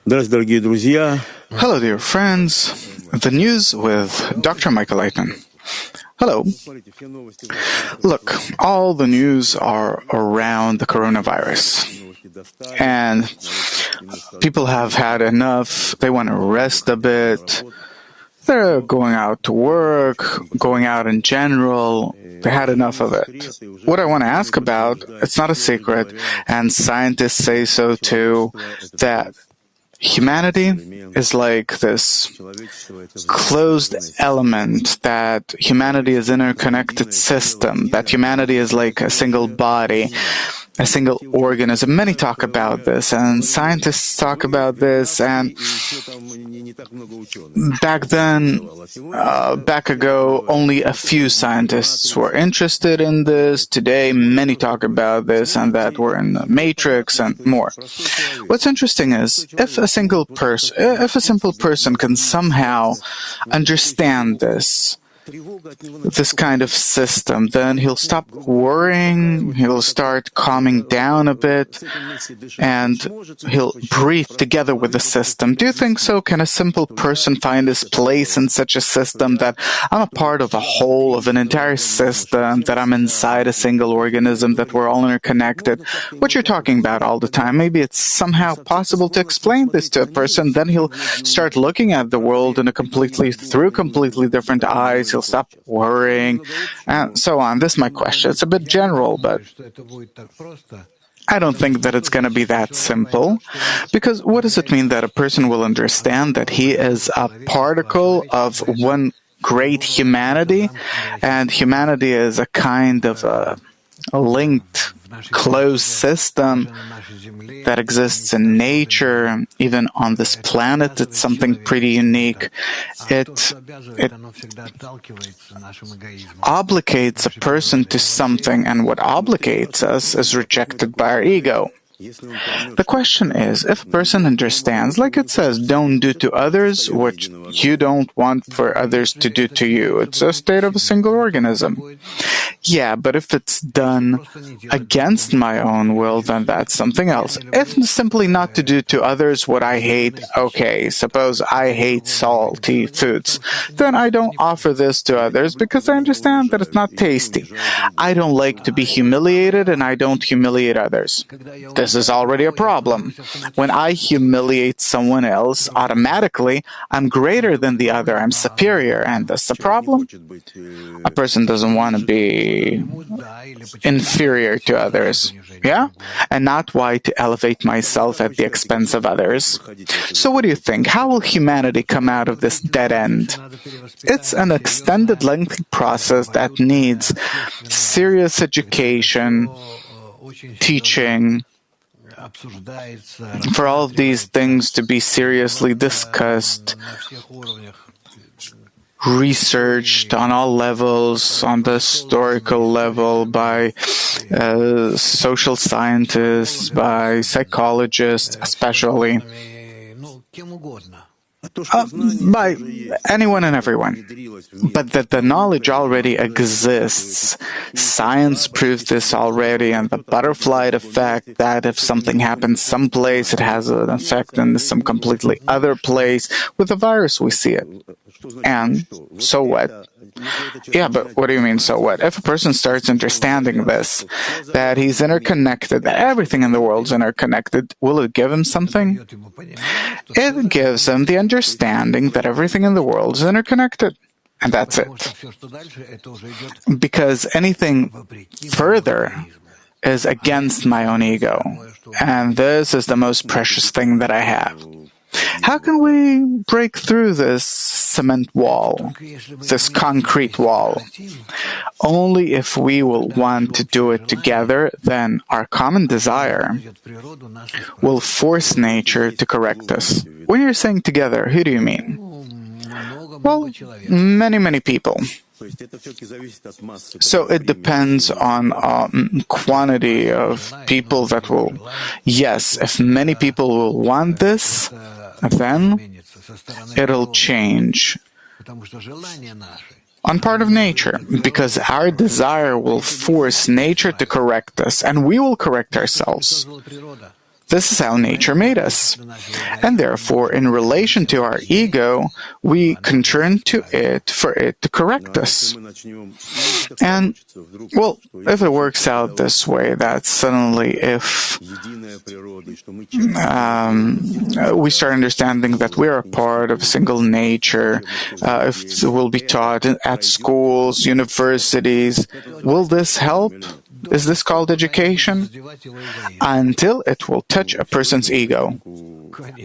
Hello, dear friends. The news with Dr. Michael Laitman. Hello. Look, all the news are around the coronavirus. And people have had enough. They want to rest a bit. They're going out to work, going out in general. They had enough of it. What I want to ask about, it's not a secret, and scientists say so too, that humanity is like this closed element, that humanity is an interconnected system, that humanity is like a single body, a single organism. Many talk about this, and scientists talk about this, and back ago, only a few scientists were interested in this. Today, many talk about this and that we're in the matrix and more. What's interesting is, if a simple person can somehow understand this kind of system, then he'll stop worrying, he'll start calming down a bit, and he'll breathe together with the system. Do you think so? Can a simple person find his place in such a system, that I'm a part of a whole, of an entire system, that I'm inside a single organism, that we're all interconnected? What you're talking about all the time, maybe it's somehow possible to explain this to a person, then he'll start looking at the world in through completely different eyes. He'll stop worrying, and so on. This is my question. It's a bit general, but I don't think that it's going to be that simple. Because what does it mean that a person will understand that he is a particle of one great humanity, and humanity is a kind of a linked, closed system that exists in nature, even on this planet? It's something pretty unique. It obligates a person to something, and what obligates us is rejected by our ego. The question is, if a person understands, like it says, don't do to others what you don't want for others to do to you. It's a state of a single organism. Yeah, but if it's done against my own will, then that's something else. If simply not to do to others what I hate, okay, suppose I hate salty foods, then I don't offer this to others because I understand that it's not tasty. I don't like to be humiliated, and I don't humiliate others. This is already a problem. When I humiliate someone else, automatically I'm greater than the other, I'm superior, and that's the problem. A person doesn't want to be inferior to others, yeah? And not why to elevate myself at the expense of others. So what do you think? How will humanity come out of this dead end? It's an extended, lengthy process that needs serious education, teaching, for all of these things to be seriously discussed, researched on all levels, on the historical level, by social scientists, by psychologists especially, by anyone and everyone. But that the knowledge already exists. Science proves this already, and the butterfly effect, that if something happens someplace, it has an effect in some completely other place. With the virus, we see it. And so what? Yeah, but what do you mean, so what? If a person starts understanding this, that he's interconnected, that everything in the world is interconnected, will it give him something? It gives him the understanding that everything in the world is interconnected. And that's it. Because anything further is against my own ego. And this is the most precious thing that I have. How can we break through this cement wall, this concrete wall? Only if we will want to do it together, then our common desire will force nature to correct us. When you're saying together, who do you mean? Well, many people. So it depends on quantity of people that will. Yes, if many people will want this, then it'll change on part of nature, because our desire will force nature to correct us, and we will correct ourselves. This is how nature made us. And therefore, in relation to our ego, we can turn to it for it to correct us. And, well, if it works out this way, that suddenly if we start understanding that we're a part of a single nature, if it will be taught at schools, universities, will this help? Is this called education? Until it will touch a person's ego.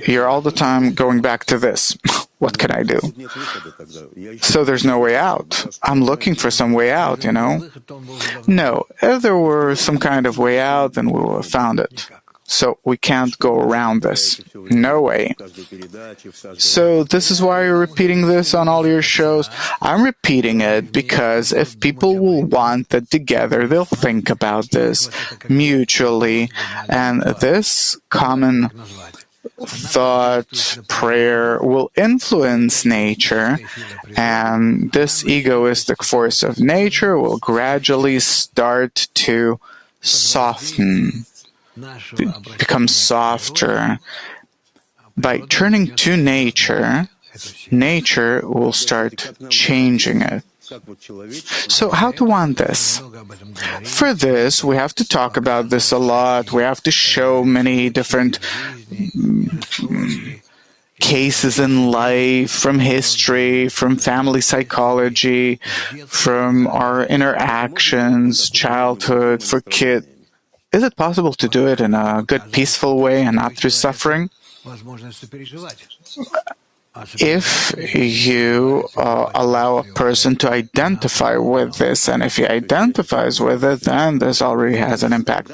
You're all the time going back to this. What can I do? So there's no way out. I'm looking for some way out, No, if there were some kind of way out, then we would have found it. So we can't go around this. No way. So this is why you're repeating this on all your shows. I'm repeating it because if people will want that together, they'll think about this mutually. And this common thought, prayer will influence nature, and this egoistic force of nature will gradually start to soften, become softer. By turning to nature, nature will start changing it. So how to want this? For this, we have to talk about this a lot. We have to show many different cases in life, from history, from family psychology, from our interactions, childhood, for kids. Is it possible to do it in a good, peaceful way and not through suffering? If you allow a person to identify with this, and if he identifies with it, then this already has an impact.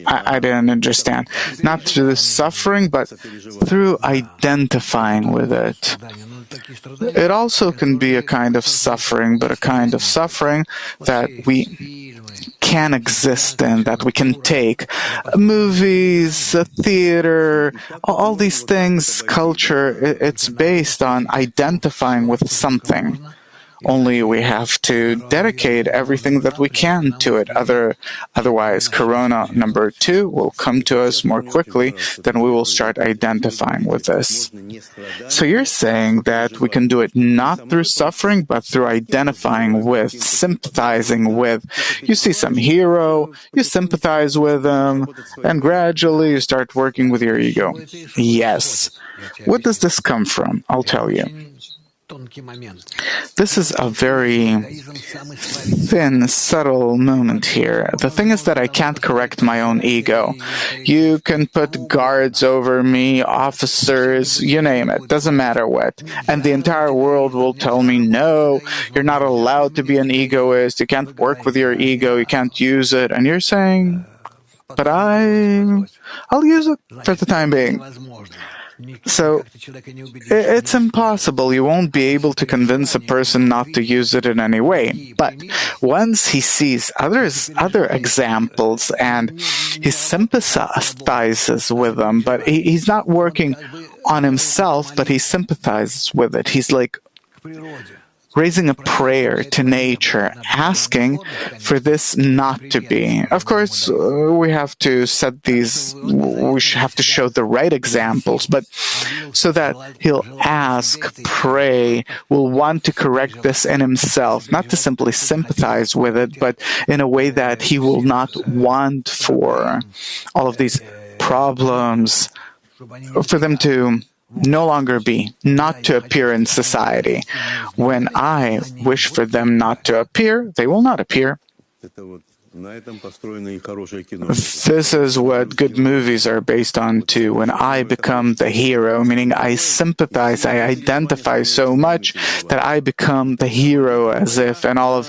I didn't understand. Not through the suffering, but through identifying with it. It also can be a kind of suffering, but a kind of suffering that we can exist in, that we can take. Movies, theater, all these things, culture, it's based on identifying with something. Only we have to dedicate everything that we can to it. Otherwise, Corona number 2 will come to us more quickly than we will start identifying with this. So you're saying that we can do it not through suffering, but through identifying with, sympathizing with. You see some hero, you sympathize with them, and gradually you start working with your ego. Yes. What does this come from? I'll tell you. This is a very thin, subtle moment here. The thing is that I can't correct my own ego. You can put guards over me, officers, you name it, doesn't matter what. And the entire world will tell me, no, you're not allowed to be an egoist, you can't work with your ego, you can't use it. And you're saying, but I'll use it for the time being. So, it's impossible. You won't be able to convince a person not to use it in any way. But once he sees other examples and he sympathizes with them, but he's not working on himself, but he sympathizes with it. He's like raising a prayer to nature, asking for this not to be. Of course, we have to set these, we have to show the right examples, but so that he'll ask, pray, will want to correct this in himself, not to simply sympathize with it, but in a way that he will not want for all of these problems, for them to no longer be, not to appear in society. When I wish for them not to appear, they will not appear. This is what good movies are based on too. When I become the hero, meaning I sympathize, I identify so much that I become the hero as if, and all of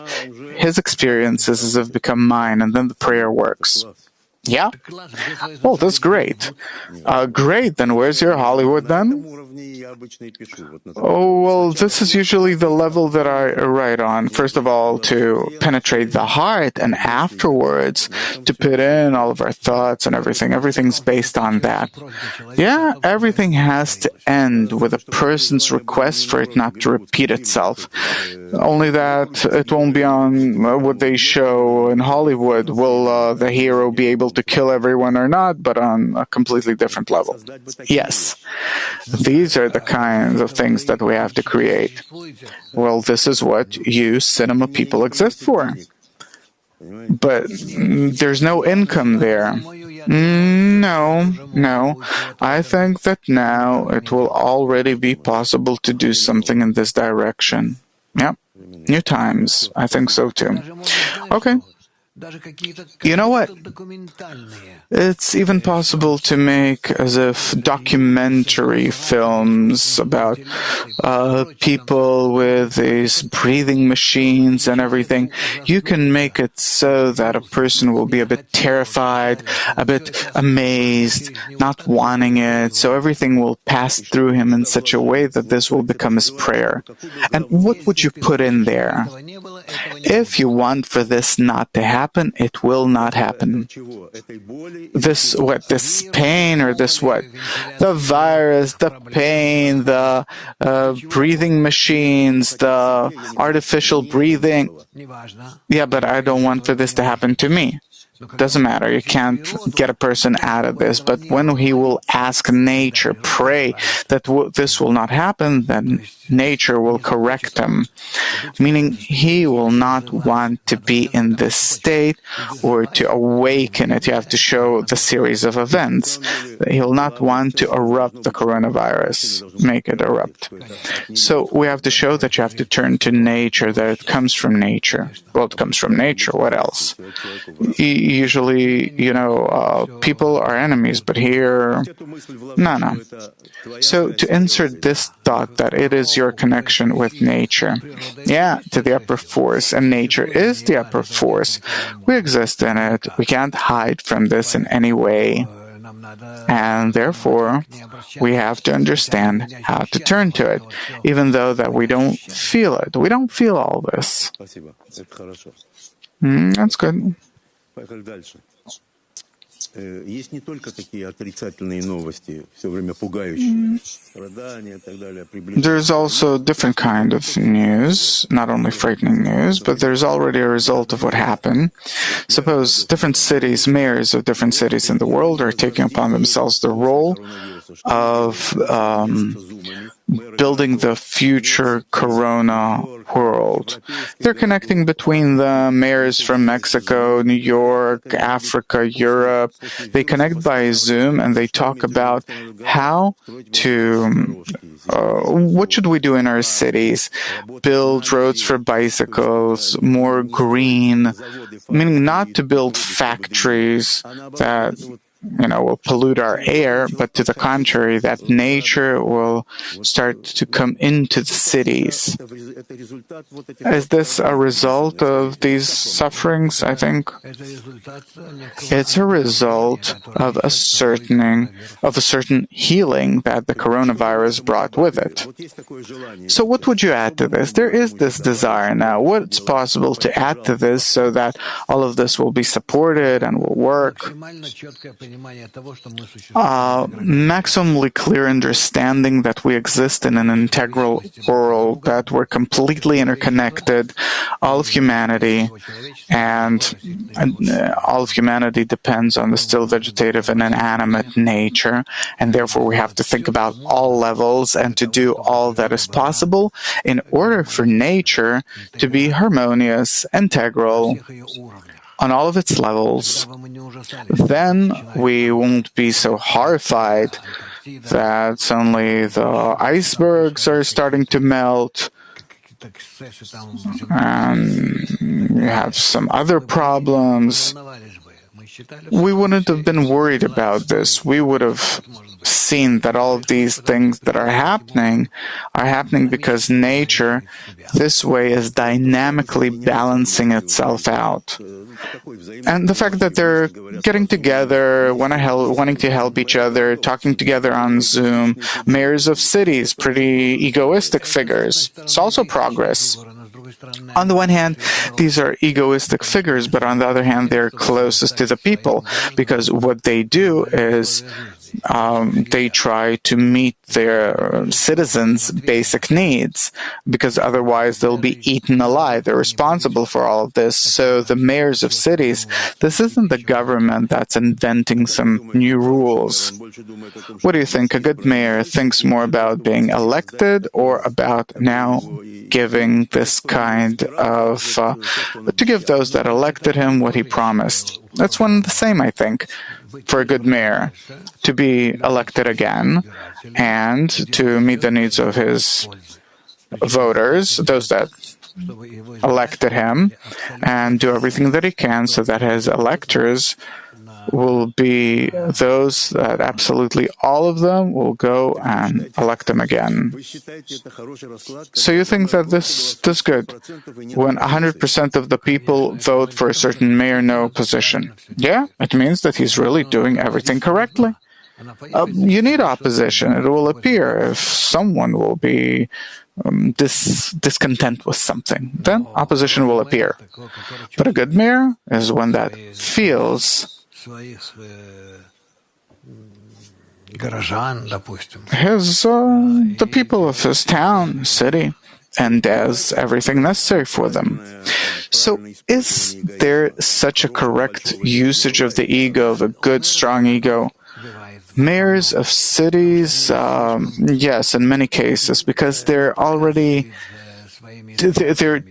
his experiences as if become mine, and then the prayer works. Yeah? Well, that's great. Great, then where's your Hollywood then? Oh, well, this is usually the level that I write on. First of all, to penetrate the heart, and afterwards, to put in all of our thoughts and everything. Everything's based on that. Yeah, everything has to end with a person's request for it not to repeat itself. Only that it won't be on what they show in Hollywood. Will the hero be able to kill everyone or not, but on a completely different level? Yes. These are the kinds of things that we have to create. Well, this is what you cinema people exist for. But there's no income there. No. I think that now it will already be possible to do something in this direction. Yep. New times. I think so too. Okay. You know what? It's even possible to make as if documentary films about people with these breathing machines and everything. You can make it so that a person will be a bit terrified, a bit amazed, not wanting it. So everything will pass through him in such a way that this will become his prayer. And what would you put in there? If you want for this not to happen, it will not happen. This pain or this what? The virus, the pain, the breathing machines, the artificial breathing. Yeah, but I don't want for this to happen to me. Doesn't matter. You can't get a person out of this. But when he will ask nature, pray that this will not happen, then nature will correct him. Meaning he will not want to be in this state or to awaken it. You have to show the series of events. He'll not want to erupt the coronavirus, make it erupt. So we have to show that you have to turn to nature, that it comes from nature. Well, it comes from nature. What else? Usually, people are enemies, but here, no. So to insert this thought that it is your connection with nature, to the upper force, and nature is the upper force. We exist in it. We can't hide from this in any way. And therefore, we have to understand how to turn to it, even though that we don't feel it. We don't feel all this. That's good. There's also different kind of news, not only frightening news, but there's already a result of what happened. Suppose different cities, mayors of different cities in the world are taking upon themselves the role of building the future corona world. They're connecting between the mayors from Mexico, New York, Africa, Europe. They connect by Zoom and they talk about how to, what should we do in our cities? Build roads for bicycles, more green, meaning not to build factories that will pollute our air, but to the contrary, that nature will start to come into the cities. Is this a result of these sufferings? I think it's a result of a certain healing that the coronavirus brought with it. So what would you add to this? There is this desire now. What's possible to add to this so that all of this will be supported and will work? Maximally clear understanding that we exist in an integral world, that we're completely interconnected, all of humanity, and all of humanity depends on the still vegetative and inanimate nature, and therefore we have to think about all levels and to do all that is possible in order for nature to be harmonious, integral, on all of its levels. Then we won't be so horrified that suddenly the icebergs are starting to melt and you have some other problems. We wouldn't have been worried about this. We would have seen that all of these things that are happening because nature this way is dynamically balancing itself out. And the fact that they're getting together, wanting to help each other, talking together on Zoom, mayors of cities, pretty egoistic figures. It's also progress. On the one hand, these are egoistic figures, but on the other hand, they're closest to the people, because what they do is they try to meet their citizens' basic needs, because otherwise they'll be eaten alive. They're responsible for all of this. So the mayors of cities, this isn't the government that's inventing some new rules. What do you think? A good mayor thinks more about being elected or about now giving this kind of, to give those that elected him what he promised? That's one and the same, I think, for a good mayor, to be elected again and to meet the needs of his voters, those that elected him, and do everything that he can so that his electors will be those that absolutely all of them will go and elect him again. So you think that this is good when 100% of the people vote for a certain mayor, no opposition? Yeah, it means that he's really doing everything correctly. You need opposition. It will appear if someone will be discontent with something, then opposition will appear. But a good mayor is one that feels the people of his town, city, and does everything necessary for them. So is there such a correct usage of the ego, of a good, strong ego? Mayors of cities, yes, in many cases, because they're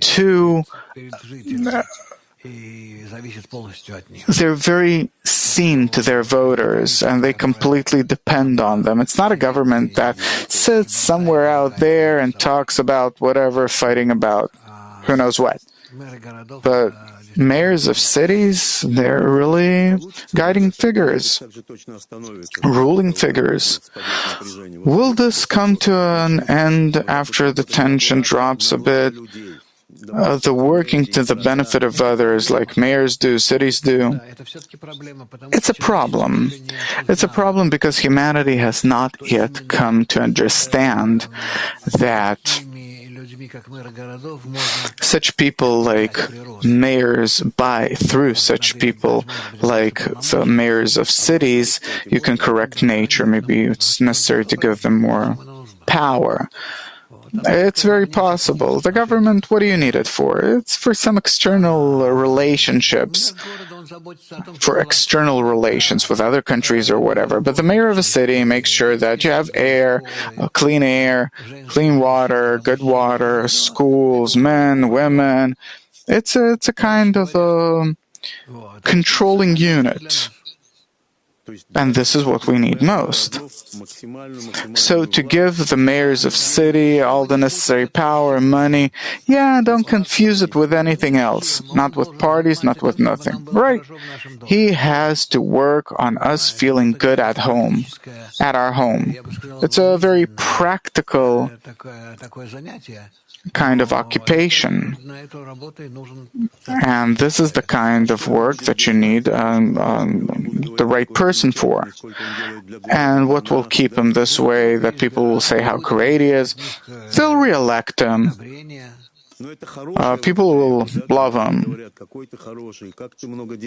too... They're very seen to their voters, and they completely depend on them. It's not a government that sits somewhere out there and talks about whatever, fighting about who knows what. But mayors of cities, they're really guiding figures, ruling figures. Will this come to an end after the tension drops a bit? The working to the benefit of others, like mayors do, cities do, it's a problem. It's a problem because humanity has not yet come to understand that such people like mayors through such people like the mayors of cities, you can correct nature. Maybe it's necessary to give them more power. It's very possible. The government, what do you need it for? It's for some external relationships, for external relations with other countries or whatever. But the mayor of a city makes sure that you have air, clean water, good water, schools, men, women. It's a kind of a controlling unit. And this is what we need most. So to give the mayors of city all the necessary power, money, don't confuse it with anything else. Not with parties, not with nothing. Right. He has to work on us feeling good at home, at our home. It's a very practical kind of occupation. And this is the kind of work that you need the right person for. And what will keep him this way, that people will say how great he is, they'll re-elect him. People will love him.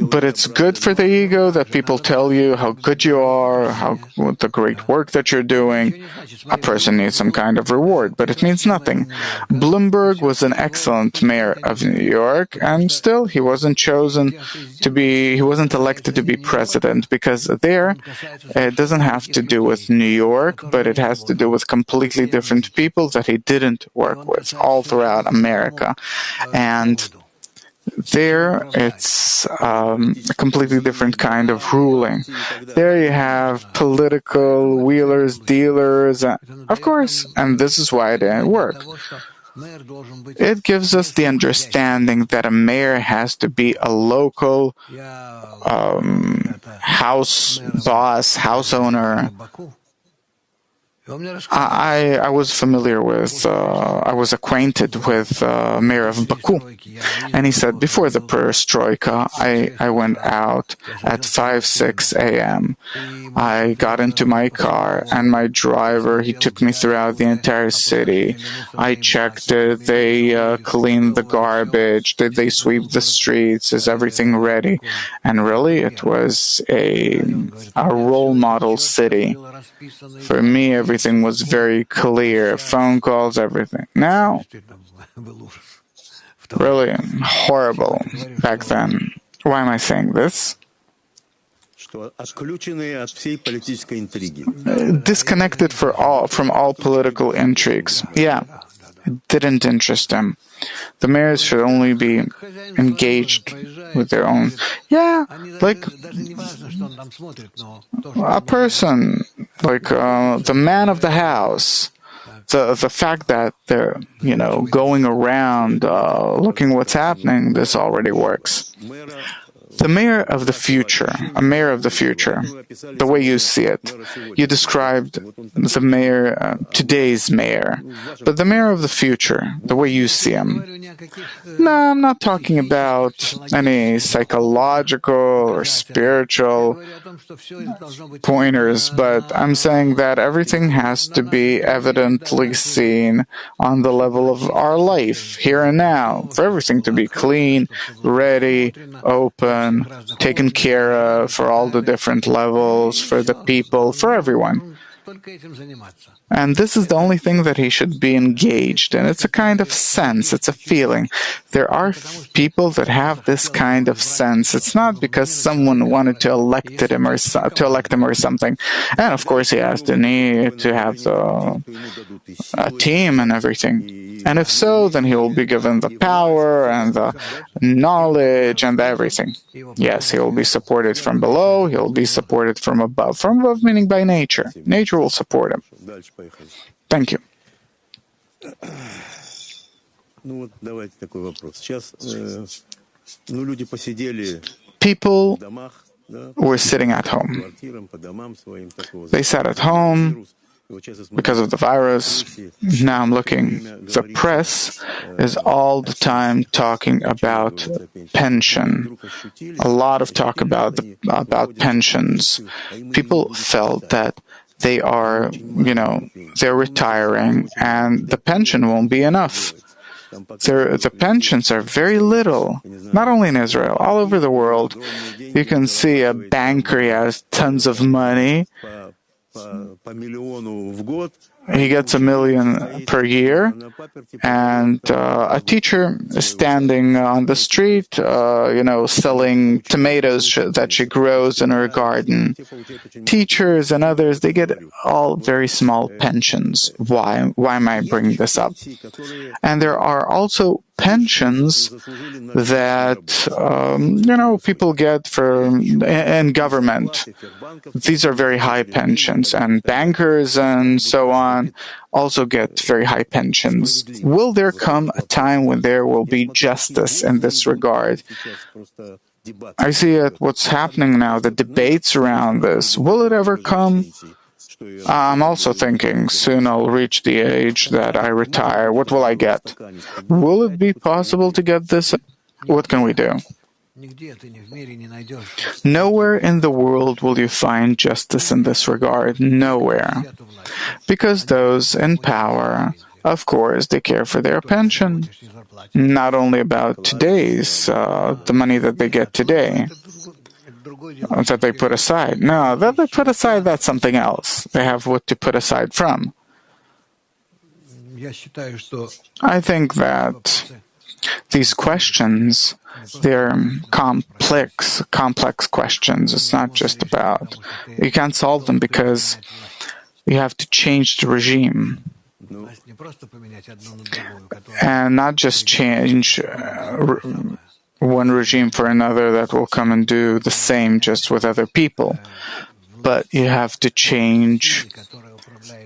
But it's good for the ego that people tell you how good you are, what the great work that you're doing. A person needs some kind of reward, but it means nothing. Bloomberg was an excellent mayor of New York, and still he wasn't elected to be president, because there it doesn't have to do with New York, but it has to do with completely different people that he didn't work with all throughout America. And there, it's a completely different kind of ruling. There you have political wheelers, dealers, of course, and this is why it didn't work. It gives us the understanding that a mayor has to be a local house boss, house owner, I was familiar with, I was acquainted with mayor of Baku, and he said before the perestroika, I went out at 5, 6 a.m. I got into my car, and my driver, he took me throughout the entire city. I checked it, they cleaned the garbage, did they sweep the streets, is everything ready? And really, it was a role model city. For me, everything was very clear, phone calls, everything. Now, really horrible back then. Why am I saying this? Disconnected from all political intrigues. Yeah, it didn't interest him. The mayors should only be engaged with their own. Yeah, like a person, like the man of the house. The fact that they're going around looking what's happening, this already works. The mayor of the future, a mayor of the future, the way you see it. You described the mayor, today's mayor, but the mayor of the future, the way you see him. No, I'm not talking about any psychological or spiritual pointers, but I'm saying that everything has to be evidently seen on the level of our life, here and now, for everything to be clean, ready, open, taken care of for all the different levels, for the people, for everyone. And this is the only thing that he should be engaged in. It's a kind of sense, it's a feeling. There are people that have this kind of sense. It's not because someone wanted to elect him or something. And of course he has the need to have a team and everything. And if so, then he will be given the power and the knowledge and everything. Yes, he will be supported from below, he will be supported from above. From above meaning by nature. Nature will support him. Thank you. People were sitting at home. They sat at home because of the virus. Now I'm looking. The press is all the time talking about pension. A lot of talk about pensions. People felt that they are, they're retiring and the pension won't be enough. The pensions are very little, not only in Israel, all over the world. You can see a banker, he has tons of money. He gets $1 million per year, and a teacher is standing on the street, selling tomatoes that she grows in her garden. Teachers and others, they get all very small pensions. Why am I bringing this up? And there are also pensions that people get in government. These are very high pensions, and bankers and so on also get very high pensions. Will there come a time when there will be justice in this regard? I see what's happening now, the debates around this. Will it ever come? I'm also thinking soon I'll reach the age that I retire. What will I get? Will it be possible to get this? What can we do? Nowhere in the world will you find justice in this regard. Nowhere. Because those in power, of course, they care for their pension. Not only about today's, the money that they get today, that they put aside. No, that they put aside, that's something else. They have what to put aside from. I think that these questions, they're complex questions. It's not just about, you can't solve them because you have to change the regime. And not just change one regime for another that will come and do the same just with other people. But you have to change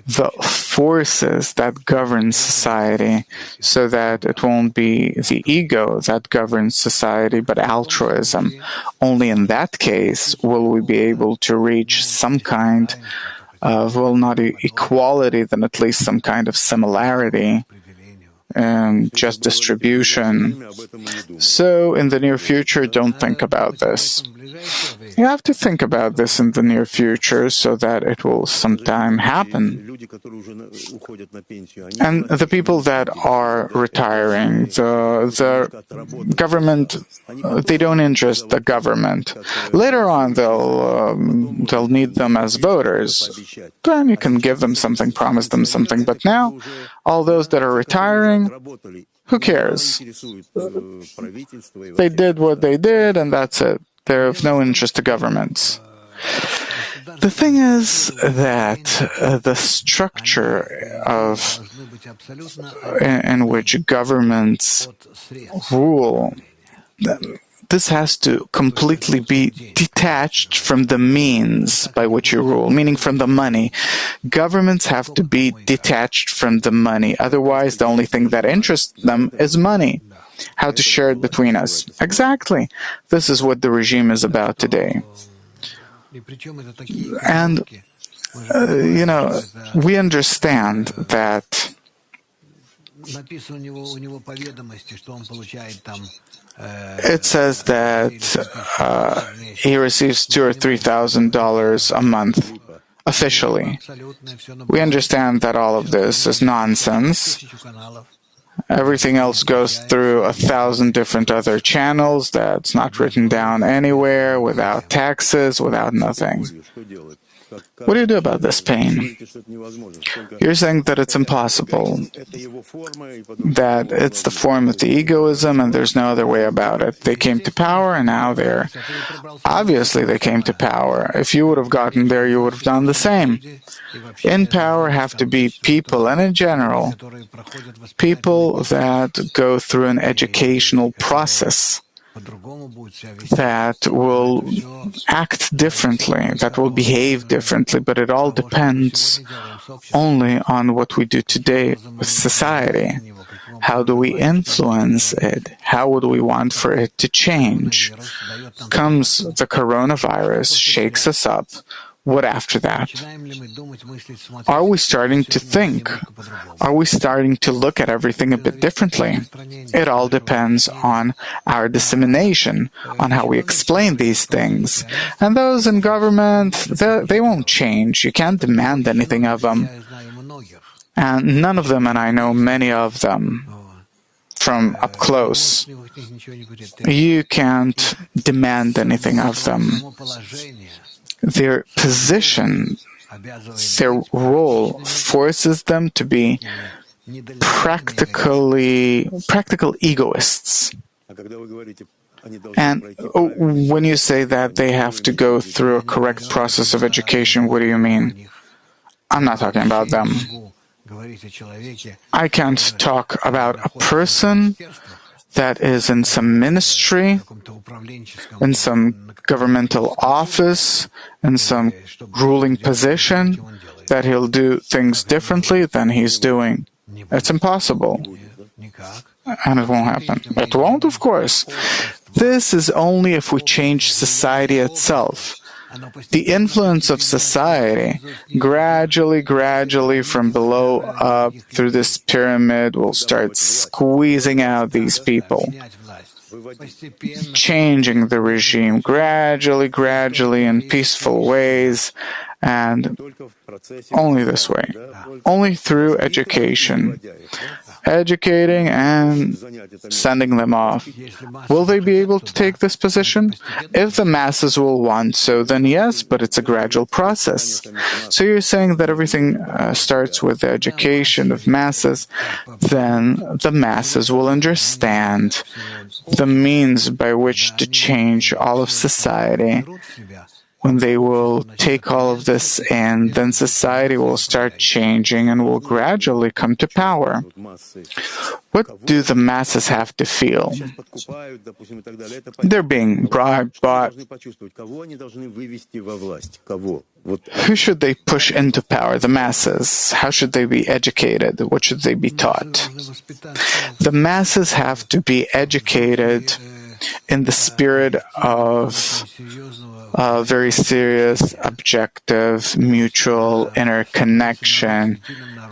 the forces that govern society so that it won't be the ego that governs society, but altruism. Only in that case will we be able to reach some kind well, not equality, then at least some kind of similarity and just distribution. So in the near future, don't think about this. You have to think about this in the near future so that it will sometime happen. And the people that are retiring, the government, they don't interest the government. Later on, they'll need them as voters. Then you can give them something, promise them something. But now, all those that are retiring, who cares? They did what they did, and that's it. They're of no interest to governments. The thing is that the structure in which governments rule, this has to completely be detached from the means by which you rule, meaning from the money. Governments have to be detached from the money. Otherwise, the only thing that interests them is money. How to share it between us. Exactly. This is what the regime is about today. And, we understand that it says that he receives $2,000 or $3,000 a month officially. We understand that all of this is nonsense. Everything else goes through 1,000 different other channels that's not written down anywhere, without taxes, without nothing. What do you do about this pain? You're saying that it's impossible, that it's the form of the egoism and there's no other way about it. They came to power and now they're... Obviously they came to power. If you would have gotten there, you would have done the same. In power have to be people, and in general, people that go through an educational process, that will act differently, that will behave differently, but it all depends only on what we do today with society. How do we influence it? How would we want for it to change? Comes the coronavirus, shakes us up. What after that? Are we starting to think? Are we starting to look at everything a bit differently? It all depends on our dissemination, on how we explain these things. And those in government, they won't change. You can't demand anything of them. And none of them, and I know many of them from up close, you can't demand anything of them. Their position, their role forces them to be practical egoists. And when you say that they have to go through a correct process of education, what do you mean? I'm not talking about them. I can't talk about a person that is in some ministry, in some governmental office, in some ruling position, that he'll do things differently than he's doing. It's impossible. And it won't happen. It won't, of course. This is only if we change society itself. The influence of society, gradually from below up through this pyramid, will start squeezing out these people, changing the regime gradually in peaceful ways, and only this way, only through education. Educating and sending them off. Will they be able to take this position? If the masses will want so, then yes, but it's a gradual process. So you're saying that everything starts with the education of masses, then the masses will understand the means by which to change all of society. When they will take all of this in, then society will start changing and will gradually come to power. What do the masses have to feel? They're being bribed, bought. Who should they push into power? The masses. How should they be educated? What should they be taught? The masses have to be educated in the spirit of very serious, objective, mutual interconnection,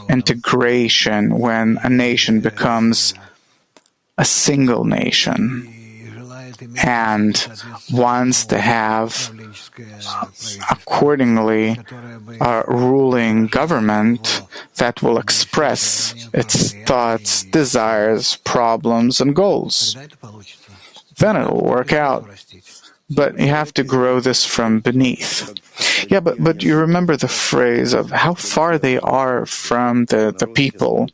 integration when a nation becomes a single nation and wants to have accordingly a ruling government that will express its thoughts, desires, problems, and goals. Then it will work out. But you have to grow this from beneath. Yeah, but you remember the phrase of how far they are from the people.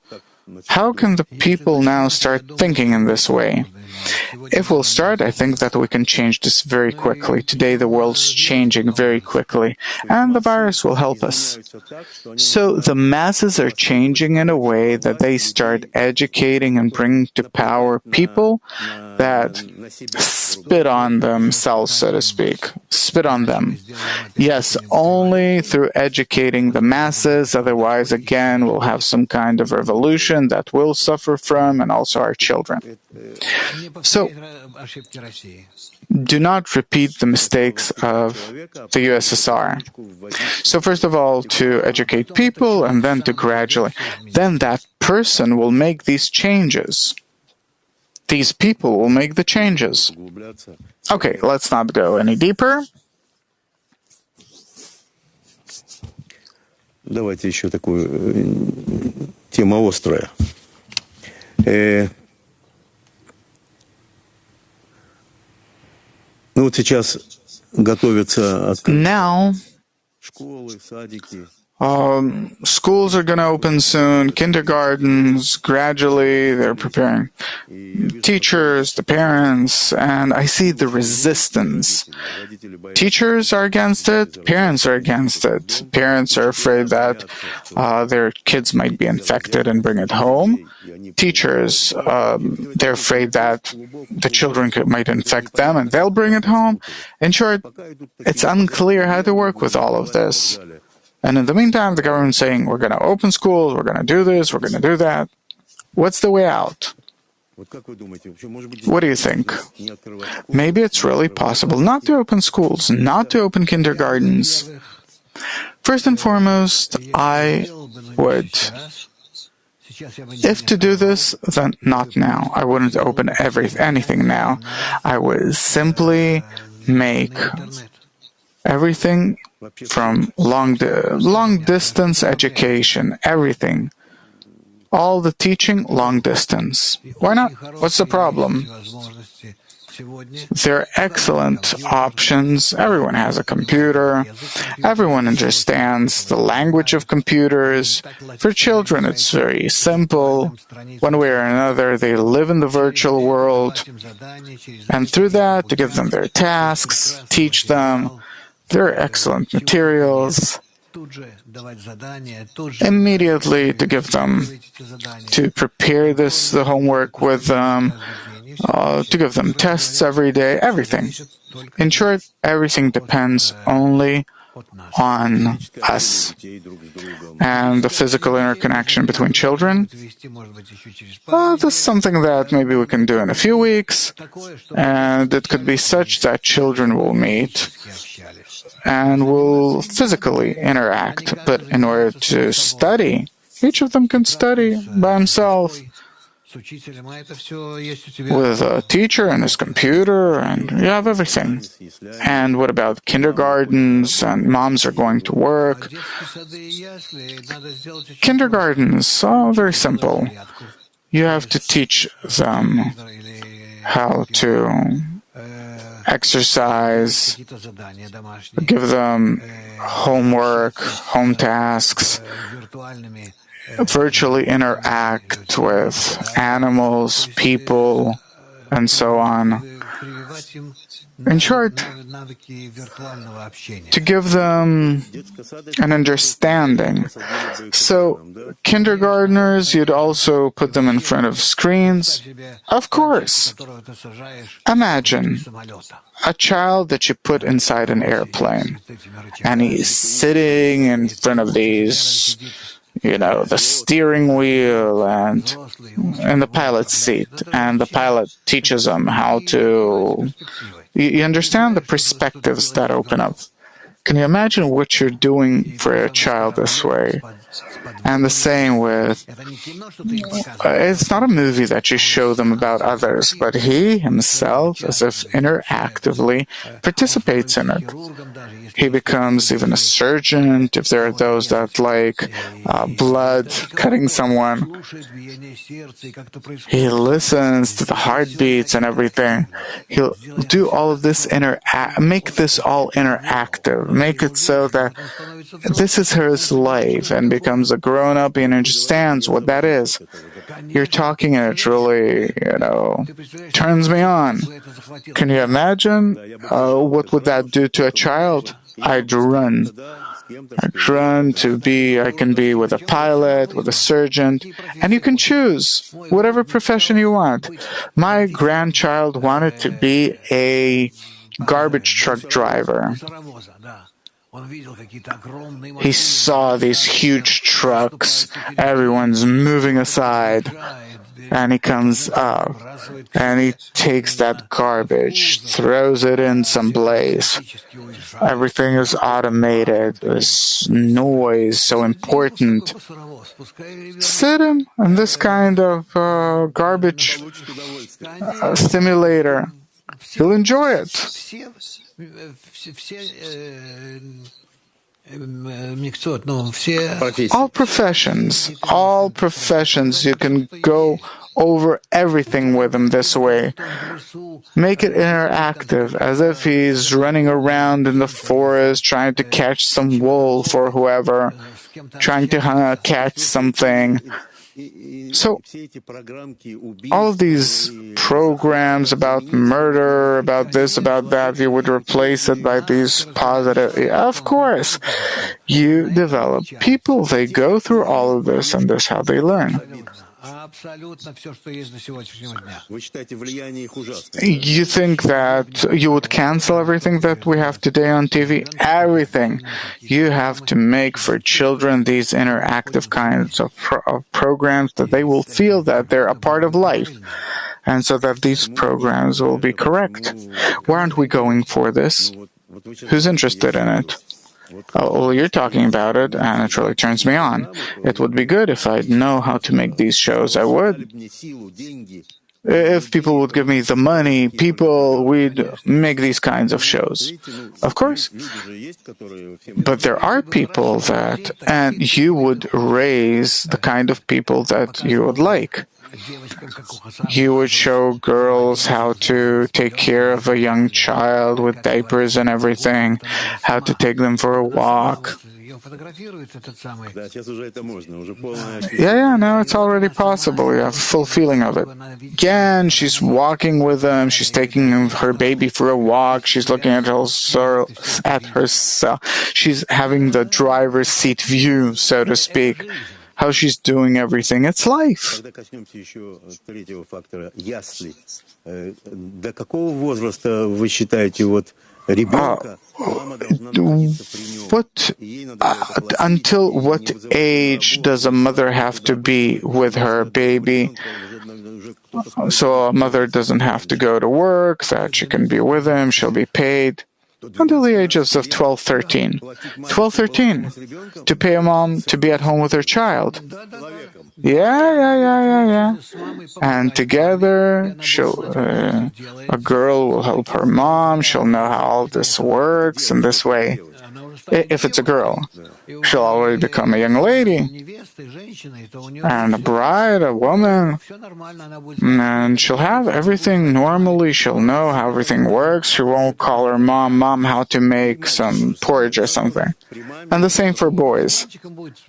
How can the people now start thinking in this way? If we'll start, I think that we can change this very quickly. Today the world's changing very quickly, and the virus will help us. So the masses are changing in a way that they start educating and bringing to power people that spit on themselves, so to speak. Spit on them. Yes, only through educating the masses, otherwise, again, we'll have some kind of revolution that we'll suffer from, and also our children. So, do not repeat the mistakes of the USSR. So first of all, to educate people, and then to gradually. Then that person will make these changes. These people will make the changes. Okay, let's not go any deeper. Давайте еще такую тема острая. Ну вот сейчас готовятся Now, школы, садики. schools are going to open soon, kindergartens, gradually they're preparing teachers, the parents, and I see the resistance. Teachers are against it, parents are against it. Parents are afraid that their kids might be infected and bring it home. Teachers, they're afraid that the children might infect them and they'll bring it home. In short, it's unclear how to work with all of this. And in the meantime, the government's saying, we're going to open schools, we're going to do this, we're going to do that. What's the way out? What do you think? Maybe it's really possible not to open schools, not to open kindergartens. First and foremost, I would, if to do this, then not now. I wouldn't open anything now. I would simply make everything from long distance education, everything. All the teaching, long distance. Why not? What's the problem? There are excellent options. Everyone has a computer. Everyone understands the language of computers. For children, it's very simple. One way or another, they live in the virtual world. And through that, to give them their tasks, teach them. There are excellent materials. Immediately to give them, to prepare the homework with them, to give them tests every day, everything. In short, everything depends only on us and the physical interconnection between children. This is something that maybe we can do in a few weeks, and it could be such that children will meet and will physically interact. But in order to study, each of them can study by himself with a teacher and his computer, and you have everything. And what about kindergartens, and moms are going to work? Kindergartens, very simple. You have to teach them how to exercise, give them homework, home tasks, virtually interact with animals, people, and so on. In short, to give them an understanding. So, kindergartners, you'd also put them in front of screens. Of course. Imagine a child that you put inside an airplane, and he's sitting in front of these, the steering wheel and in the pilot's seat, and the pilot teaches him how to You understand the perspectives that open up. Can you imagine what you're doing for a child this way? And the same with, it's not a movie that you show them about others, but he himself, as if interactively, participates in it. He becomes even a surgeon, if there are those that like blood, cutting someone. He listens to the heartbeats and everything. He'll do all of this, make this all interactive, make it so that this is his life, and becomes a grown-up and understands what that is. You're talking and it really, turns me on. Can you imagine what would that do to a child? I'd run I can be with a pilot, with a surgeon, and you can choose whatever profession you want. My grandchild wanted to be a garbage truck driver. He saw these huge trucks, everyone's moving aside, and he comes up, and he takes that garbage, throws it in some place. Everything is automated, this noise so important. Sit him in this kind of garbage simulator. He'll enjoy it. All professions, you can go over everything with him this way. Make it interactive, as if he's running around in the forest trying to catch some wolf or whoever, trying to catch something. So, all of these programs about murder, about this, about that, you would replace it by these positive. Of course, you develop people, they go through all of this, and that's how they learn. You think that you would cancel everything that we have today on TV? Everything. You have to make for children these interactive kinds of programs that they will feel that they're a part of life, and so that these programs will be correct. Why aren't we going for this? Who's interested in it? Oh, well, you're talking about it, and it really turns me on. It would be good if I'd know how to make these shows. I would. If people would give me the money, we'd make these kinds of shows. Of course. But there are people and you would raise the kind of people that you would like. You would show girls how to take care of a young child with diapers and everything, how to take them for a walk. Yeah, now it's already possible. You have a full feeling of it. Again, she's walking with them, she's taking her baby for a walk, she's looking at herself, she's having the driver's seat view, so to speak. How she's doing everything. It's life. Until what age does a mother have to be with her baby? So a mother doesn't have to go to work, that she can be with him, she'll be paid. Until the ages of 12, 13. 12, 13. To pay a mom to be at home with her child. Yeah. And together, a girl will help her mom, she'll know how all this works in this way. If it's a girl, she'll already become a young lady, and a bride, a woman, and she'll have everything normally, she'll know how everything works, she won't call her mom, how to make some porridge or something. And the same for boys. With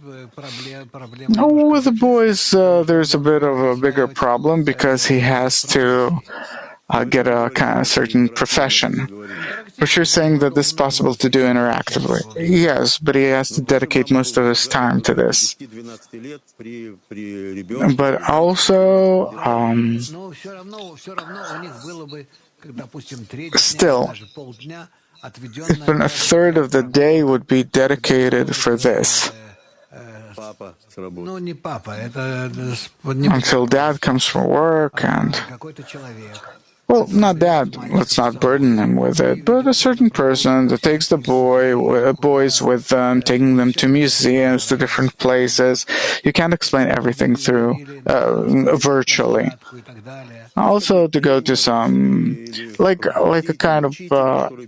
the boys, there's a bit of a bigger problem, because he has to get a kind of certain profession. But you're saying that this is possible to do interactively. Yes, but he has to dedicate most of his time to this. But also, still, even a third of the day would be dedicated for this. Until dad comes from work, and Well, not that. Let's not burden him with it, but a certain person that takes the boys with them, taking them to museums, to different places. You can't explain everything through virtually. Also, to go to some like a kind of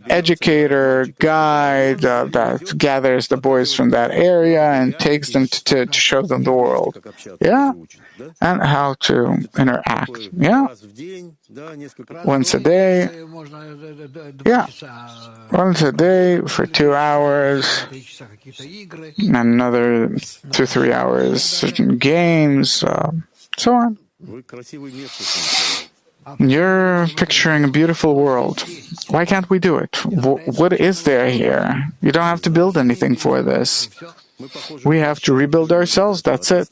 educator guide that gathers the boys from that area and takes them to show them the world. Yeah, and how to interact. Yeah, once a day. Yeah, once a day for 2 hours, and another 2-3 hours, certain games, so on. You're picturing a beautiful world. Why can't we do it? What is there here? You don't have to build anything for this. We have to rebuild ourselves, that's it.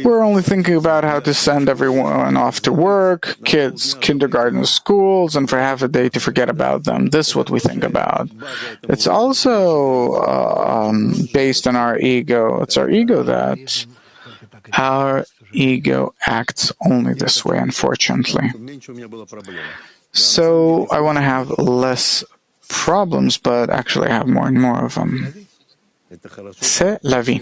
We're only thinking about how to send everyone off to work, kids, kindergarten, schools, and for half a day to forget about them. This is what we think about. It's also based on our ego. It's our ego that our ego acts only this way, unfortunately. So I want to have less problems, but actually I have more and more of them. C'est la vie.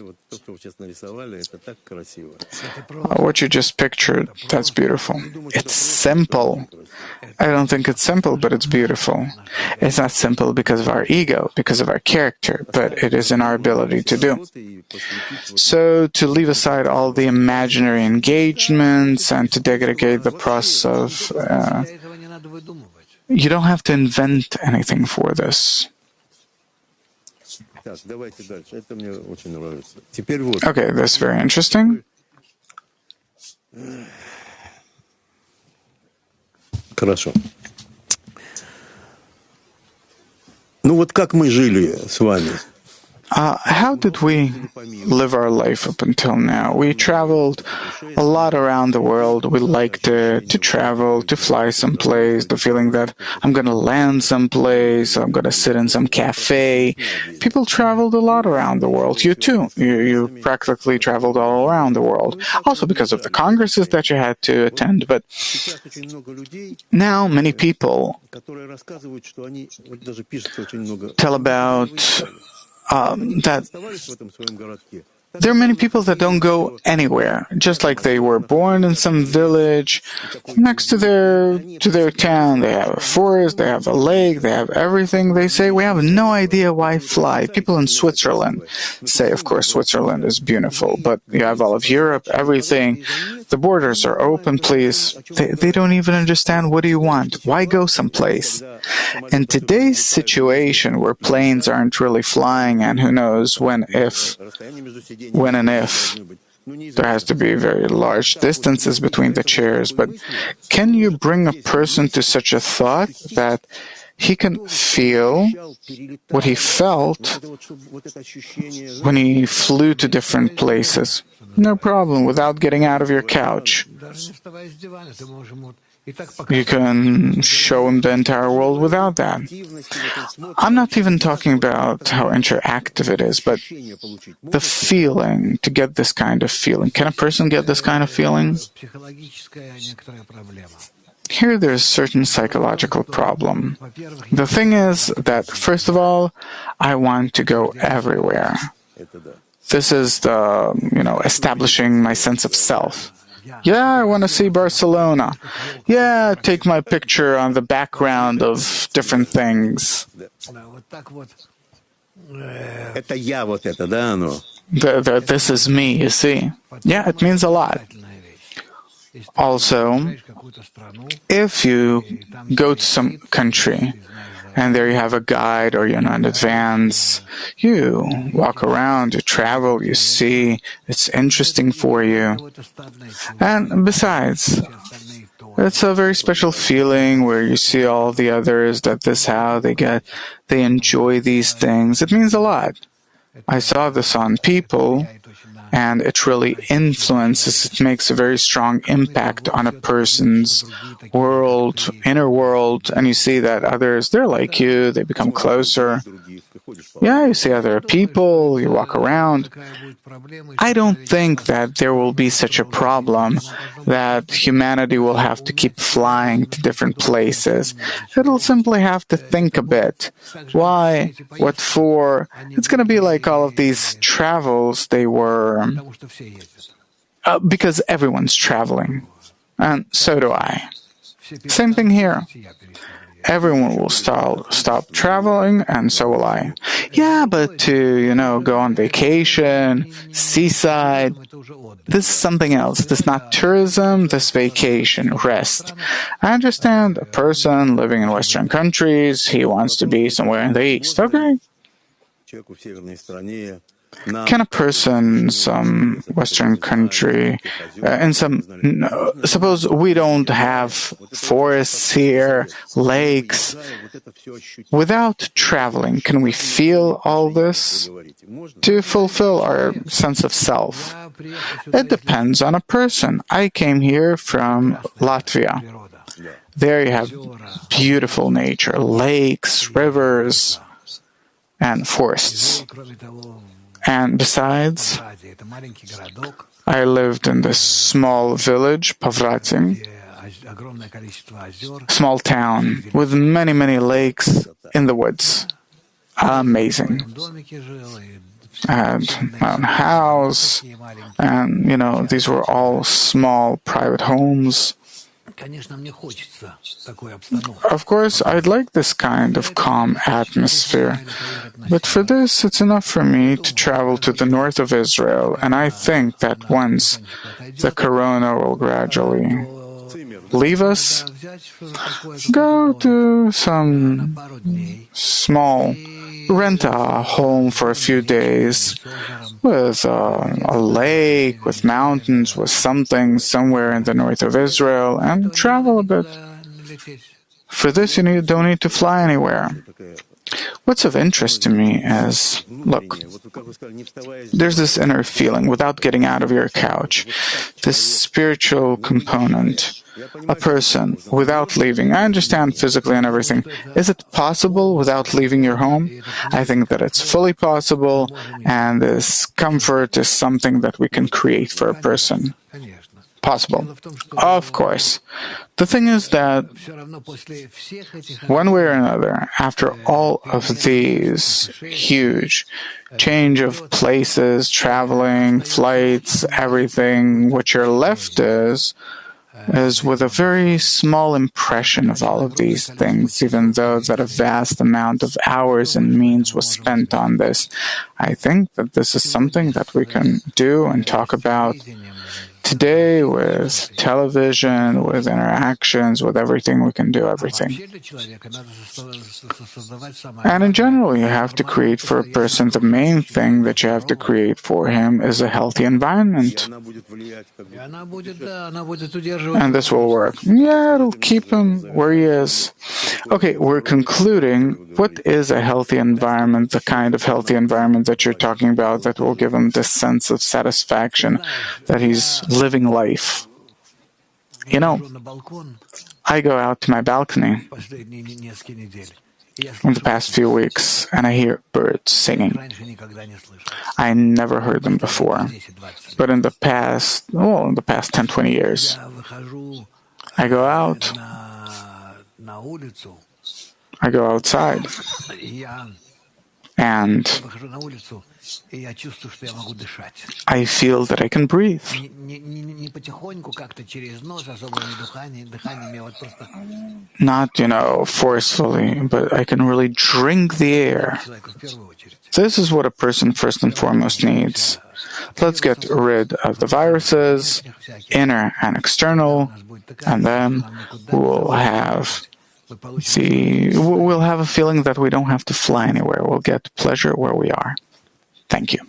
What you just pictured, that's beautiful. It's simple. I don't think it's simple, but it's beautiful. It's not simple because of our ego, because of our character, but it is in our ability to do. So to leave aside all the imaginary engagements and to dedicate the process of... you don't have to invent anything for this. Okay, that's very interesting. Хорошо. Ну вот как мы жили с вами? How did we live our life up until now? We traveled a lot around the world. We liked to travel, to fly someplace, the feeling that I'm going to land someplace, I'm going to sit in some cafe. People traveled a lot around the world. You too. You practically traveled all around the world. Also because of the congresses that you had to attend. But now many people tell about that there are many people that don't go anywhere, just like they were born in some village next to their town. They have a forest, they have a lake, they have everything. They say, we have no idea why fly. People in Switzerland say, of course, Switzerland is beautiful, but you have all of Europe, everything. The borders are open, please. They don't even understand, what do you want? Why go someplace? In today's situation where planes aren't really flying, and who knows when and if there has to be very large distances between the chairs, but can you bring a person to such a thought that he can feel what he felt when he flew to different places? No problem, without getting out of your couch. You can show him the entire world without that. I'm not even talking about how interactive it is, but the feeling, to get this kind of feeling. Can a person get this kind of feeling? Here there's a certain psychological problem. The thing is that, first of all, I want to go everywhere. This is the, establishing my sense of self. Yeah, I want to see Barcelona. Yeah, take my picture on the background of different things. This is me, you see. Yeah, it means a lot. Also, if you go to some country, and there you have a guide or you're in advance, you walk around, you travel, you see, it's interesting for you. And besides, it's a very special feeling where you see all the others, that this how they enjoy these things. It means a lot. I saw this on people, and it really influences, it makes a very strong impact on a person's world, inner world, and you see that others, they're like you, they become closer. Yeah, you see other people, you walk around, I don't think that there will be such a problem that humanity will have to keep flying to different places. It'll simply have to think a bit. Why? What for? It's going to be like all of these travels they were... because everyone's traveling. And so do I. Same thing here. Everyone will stop traveling, and so will I. Yeah, but to, go on vacation, seaside, this is something else. This is not tourism, this vacation, rest. I understand a person living in Western countries, he wants to be somewhere in the East. Okay. Can a person in some Western country, suppose we don't have forests here, lakes, without traveling, can we feel all this to fulfill our sense of self? It depends on a person. I came here from Latvia. There you have beautiful nature, lakes, rivers, and forests. And besides, I lived in this small village, Pavratin, small town with many, many lakes in the woods. Amazing. I had my own house, and, these were all small private homes. Of course, I'd like this kind of calm atmosphere, but for this, it's enough for me to travel to the north of Israel, and I think that once the corona will gradually leave us, go to some small, rent a home for a few days with a lake, with mountains, with something somewhere in the north of Israel, and travel a bit. For this, you don't need to fly anywhere. What's of interest to me is, look, there's this inner feeling without getting out of your couch, this spiritual component, a person without leaving. I understand physically and everything. Is it possible without leaving your home? I think that it's fully possible, and this comfort is something that we can create for a person. Possible. Of course. The thing is that one way or another, after all of these huge change of places, traveling, flights, everything, what you're left is with a very small impression of all of these things, even though that a vast amount of hours and means was spent on this. I think that this is something that we can do and talk about today with television, with interactions, with everything. We can do everything. And in general, you have to create for a person, the main thing that you have to create for him is a healthy environment. And this will work. Yeah, it'll keep him where he is. Okay, we're concluding. What is a healthy environment, the kind of healthy environment that you're talking about that will give him this sense of satisfaction that he's living life? I go out to my balcony in the past few weeks and I hear birds singing. I never heard them before, but in the past 10, 20 years, I go out, I go outside, and I feel that I can breathe. Not, forcefully, but I can really drink the air. This is what a person first and foremost needs. Let's get rid of the viruses, inner and external, and then we'll have a feeling that we don't have to fly anywhere. We'll get pleasure where we are. Thank you.